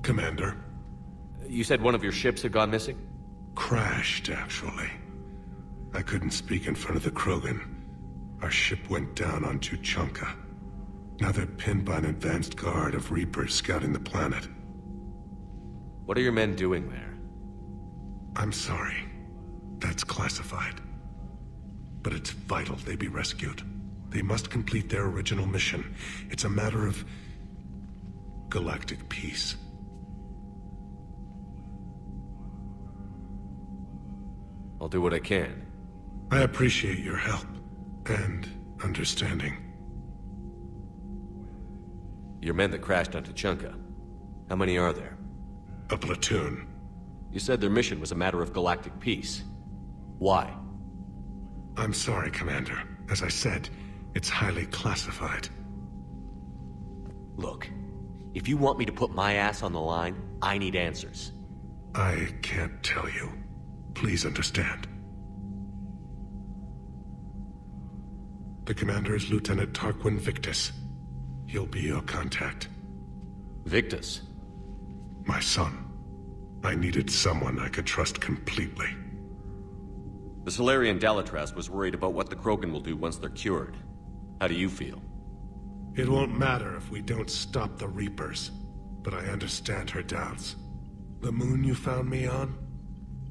Commander. You said one of your ships had gone missing? Crashed, actually. I couldn't speak in front of the Krogan. Our ship went down on Tuchanka. Now they're pinned by an advanced guard of Reapers scouting the planet. What are your men doing there? I'm sorry. That's classified. But it's vital they be rescued. They must complete their original mission. It's a matter of galactic peace. I'll do what I can. I appreciate your help and understanding. Your men that crashed on Tuchanka. How many are there? A platoon. You said their mission was a matter of galactic peace. Why? I'm sorry, Commander. As I said, it's highly classified. Look, if you want me to put my ass on the line, I need answers. I can't tell you. Please understand. The commander is Lieutenant Tarquin Victus. He'll be your contact. Victus? My son. I needed someone I could trust completely. The Solarian Dalatras was worried about what the Krogan will do once they're cured. How do you feel? It won't matter if we don't stop the Reapers, but I understand her doubts. The moon you found me on?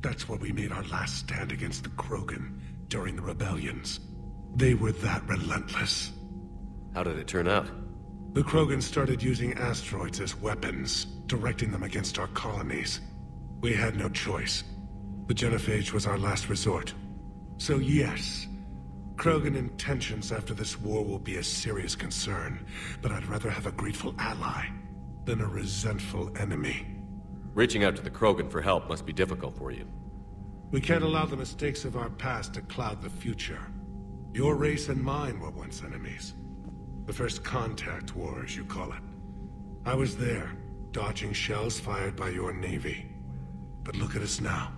That's where we made our last stand against the Krogan during the rebellions. They were that relentless. How did it turn out? The Krogan started using asteroids as weapons, directing them against our colonies. We had no choice. The genophage was our last resort. So yes, Krogan intentions after this war will be a serious concern, but I'd rather have a grateful ally than a resentful enemy. Reaching out to the Krogan for help must be difficult for you. We can't allow the mistakes of our past to cloud the future. Your race and mine were once enemies. The first contact war, as you call it. I was there, dodging shells fired by your navy. But look at us now,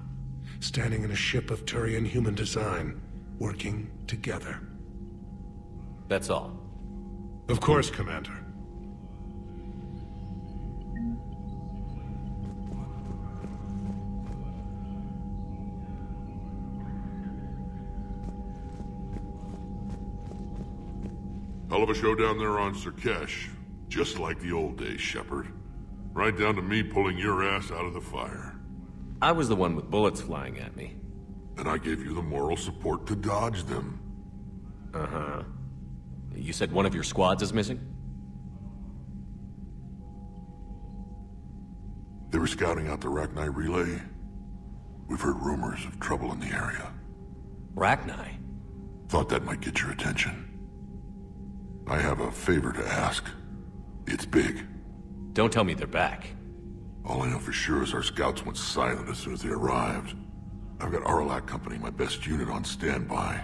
standing in a ship of Turian human design, working together. That's all. Of course, Commander. Hell of a show down there on Surkesh. Just like the old days, Shepard. Right down to me pulling your ass out of the fire. I was the one with bullets flying at me. And I gave you the moral support to dodge them. Uh-huh. You said one of your squads is missing? They were scouting out the Rachni relay. We've heard rumors of trouble in the area. Rachni? Thought that might get your attention. I have a favor to ask. It's big. Don't tell me they're back. All I know for sure is our scouts went silent as soon as they arrived. I've got Aralac Company, my best unit, on standby.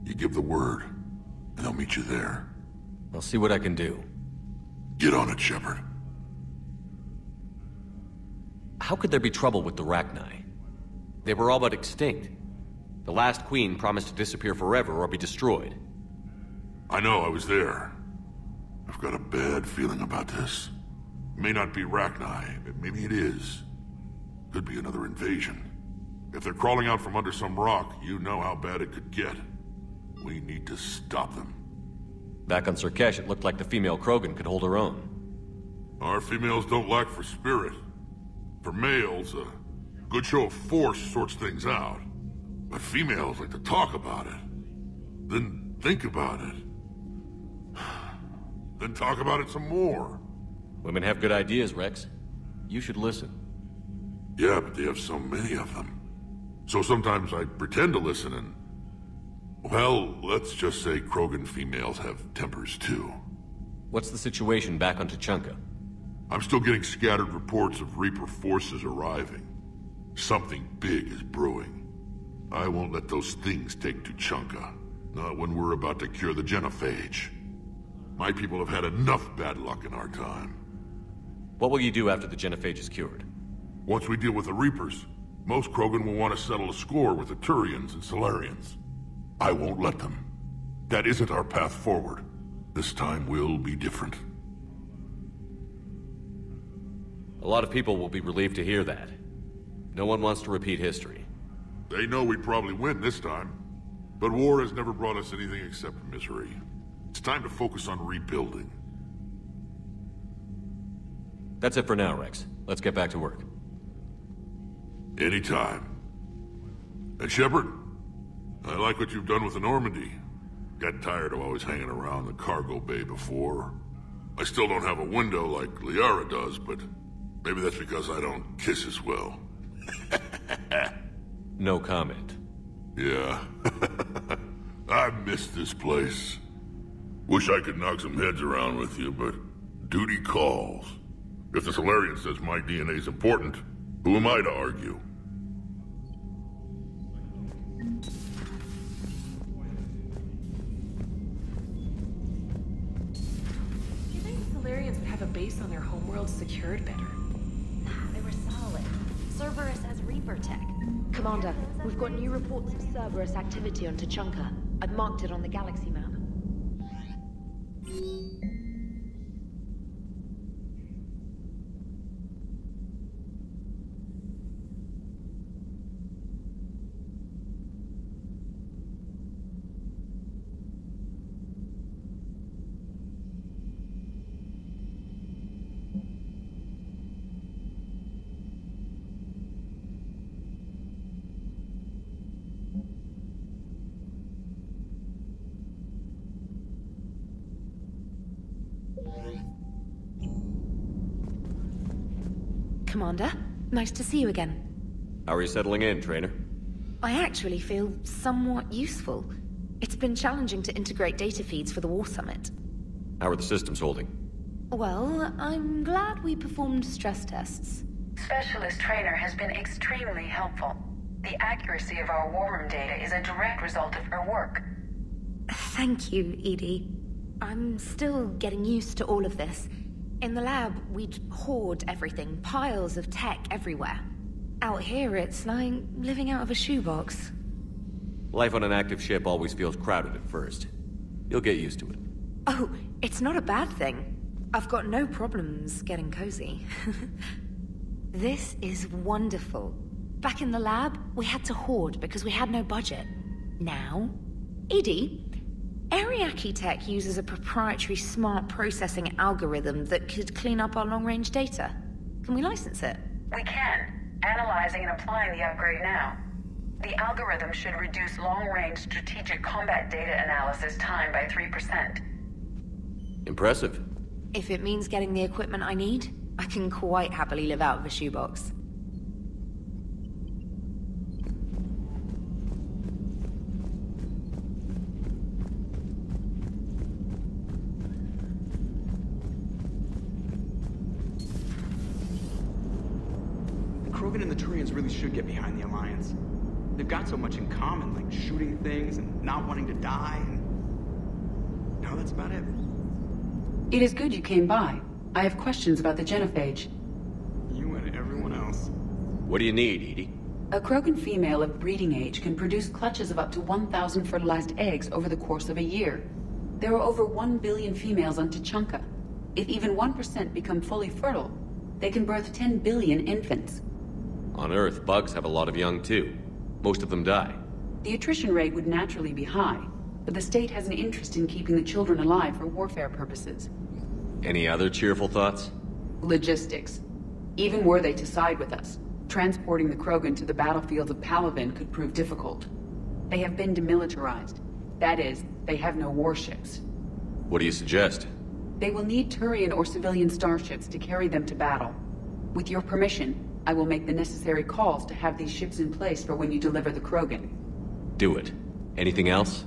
You give the word, and they'll meet you there. I'll see what I can do. Get on it, Shepard. How could there be trouble with the Rachni? They were all but extinct. The last queen promised to disappear forever or be destroyed. I know, I was there. I've got a bad feeling about this. It may not be Rachni, but maybe it is. Could be another invasion. If they're crawling out from under some rock, you know how bad it could get. We need to stop them. Back on Surkesh, it looked like the female Krogan could hold her own. Our females don't lack for spirit. For males, a good show of force sorts things out. But females like to talk about it. Then think about it. Then talk about it some more. Women have good ideas, Rex. You should listen. Yeah, but they have so many of them. So sometimes I pretend to listen and... Well, let's just say Krogan females have tempers too. What's the situation back on Tuchanka? I'm still getting scattered reports of Reaper forces arriving. Something big is brewing. I won't let those things take Tuchanka. Not when we're about to cure the genophage. My people have had enough bad luck in our time. What will you do after the genophage is cured? Once we deal with the Reapers, most Krogan will want to settle a score with the Turians and Solarians. I won't let them. That isn't our path forward. This time will be different. A lot of people will be relieved to hear that. No one wants to repeat history. They know we'd probably win this time. But war has never brought us anything except misery. It's time to focus on rebuilding. That's it for now, Rex. Let's get back to work. Anytime. And Shepard, I like what you've done with the Normandy. Got tired of always hanging around the cargo bay before. I still don't have a window like Liara does, but maybe that's because I don't kiss as well. No comment. Yeah. I miss this place. Wish I could knock some heads around with you, but duty calls. If the Solarian says my DNA's important, who am I to argue? You think Solarians would have a base on their homeworld secured better? Nah, they were solid. Cerberus has Reaper tech. Commander, we've got new reports of Cerberus activity on Tuchanka. I've marked it on the galaxy map. Commander, nice to see you again. How are you settling in, Trainer? I actually feel somewhat useful. It's been challenging to integrate data feeds for the War Summit. How are the systems holding? Well, I'm glad we performed stress tests. Specialist Trainer has been extremely helpful. The accuracy of our war room data is a direct result of her work. Thank you, Edie. I'm still getting used to all of this. In the lab, we'd hoard everything, piles of tech everywhere. Out here, it's like living out of a shoebox. Life on an active ship always feels crowded at first. You'll get used to it. Oh, it's not a bad thing. I've got no problems getting cozy. This is wonderful. Back in the lab, we had to hoard because we had no budget. Now, Edie, Ariake Tech uses a proprietary smart processing algorithm that could clean up our long-range data. Can we license it? We can. Analyzing and applying the upgrade now. The algorithm should reduce long-range strategic combat data analysis time by 3%. Impressive. If it means getting the equipment I need, I can quite happily live out of a shoebox. Krogan and the Turians really should get behind the Alliance. They've got so much in common, like shooting things and not wanting to die, and... no, that's about it. It is good you came by. I have questions about the genophage. You and everyone else. What do you need, Edie? A Krogan female of breeding age can produce clutches of up to 1,000 fertilized eggs over the course of a year. There are over 1 billion females on Tuchanka. If even 1% become fully fertile, they can birth 10 billion infants. On Earth, bugs have a lot of young too. Most of them die. The attrition rate would naturally be high, but the state has an interest in keeping the children alive for warfare purposes. Any other cheerful thoughts? Logistics. Even were they to side with us, transporting the Krogan to the battlefields of Palaven could prove difficult. They have been demilitarized. That is, they have no warships. What do you suggest? They will need Turian or civilian starships to carry them to battle. With your permission, I will make the necessary calls to have these ships in place for when you deliver the Krogan. Do it. Anything else?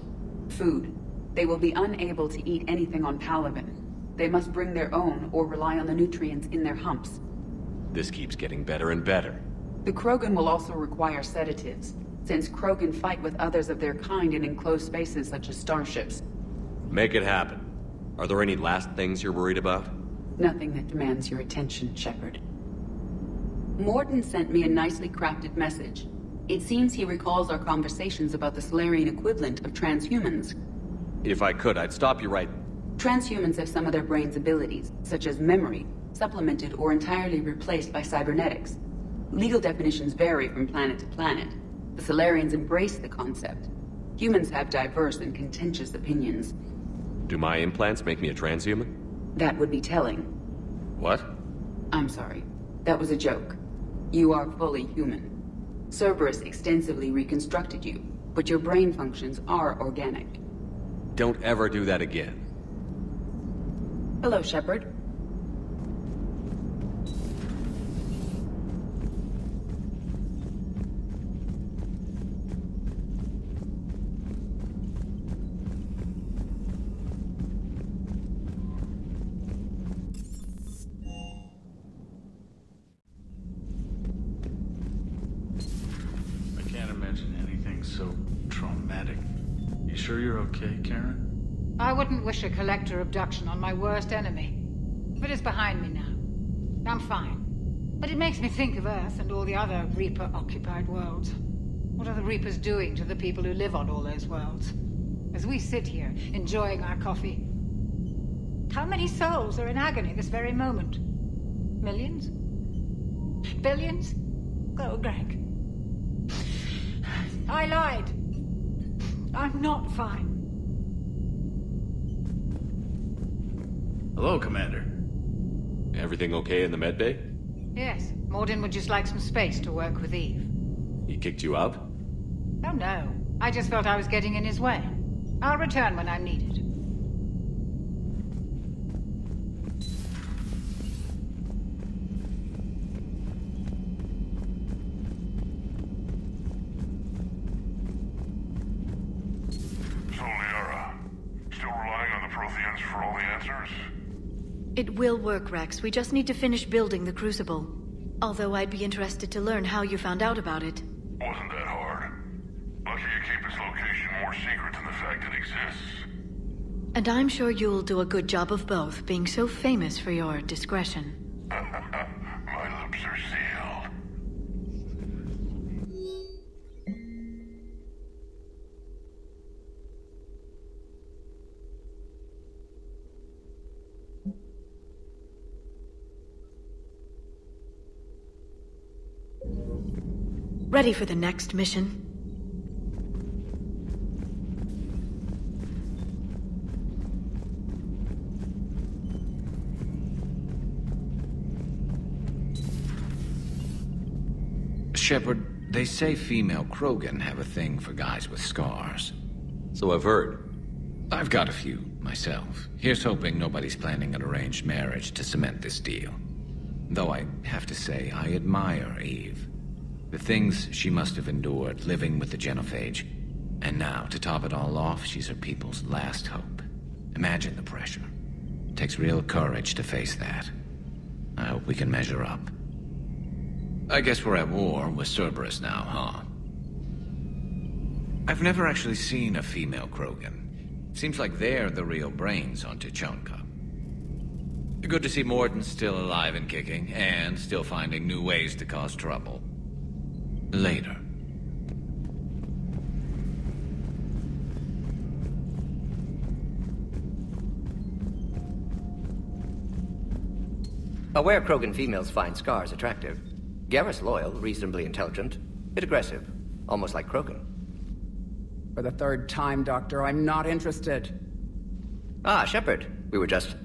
Food. They will be unable to eat anything on Palaven. They must bring their own or rely on the nutrients in their humps. This keeps getting better and better. The Krogan will also require sedatives, since Krogan fight with others of their kind in enclosed spaces such as starships. Make it happen. Are there any last things you're worried about? Nothing that demands your attention, Shepard. Morden sent me a nicely crafted message. It seems he recalls our conversations about the Solarian equivalent of transhumans. If I could, I'd stop you right... Transhumans have some of their brain's abilities, such as memory, supplemented or entirely replaced by cybernetics. Legal definitions vary from planet to planet. The Solarians embrace the concept. Humans have diverse and contentious opinions. Do my implants make me a transhuman? That would be telling. What? I'm sorry. That was a joke. You are fully human. Cerberus extensively reconstructed you, but your brain functions are organic. Don't ever do that again. Hello, Shepard. So traumatic. You sure you're okay, Karen? I wouldn't wish a collector abduction on my worst enemy. But it's behind me now. I'm fine. But it makes me think of Earth and all the other Reaper-occupied worlds. What are the Reapers doing to the people who live on all those worlds? As we sit here, enjoying our coffee. How many souls are in agony this very moment? Millions? Billions? Oh, Greg. I lied. I'm not fine. Hello, Commander. Everything okay in the medbay? Yes. Mordin would just like some space to work with Eve. He kicked you out? Oh, no. I just felt I was getting in his way. I'll return when I'm needed. It will work, Rex. We just need to finish building the Crucible. Although I'd be interested to learn how you found out about it. Wasn't that hard. Lucky you keep its location more secret than the fact it exists. And I'm sure you'll do a good job of both, being so famous for your discretion. My lips are sealed. Ready for the next mission? Shepard, they say female Krogan have a thing for guys with scars. So I've heard. I've got a few, myself. Here's hoping nobody's planning an arranged marriage to cement this deal. Though I have to say, I admire Eve. The things she must have endured living with the genophage. And now, to top it all off, she's her people's last hope. Imagine the pressure. It takes real courage to face that. I hope we can measure up. I guess we're at war with Cerberus now, huh? I've never actually seen a female Krogan. Seems like they're the real brains on Tuchanka. Good to see Mordin's still alive and kicking, and still finding new ways to cause trouble. Later. Aware Krogan females find scars attractive. Garrus loyal, reasonably intelligent, bit aggressive, almost like Krogan. For the third time, Doctor, I'm not interested. Ah, Shepard. We were just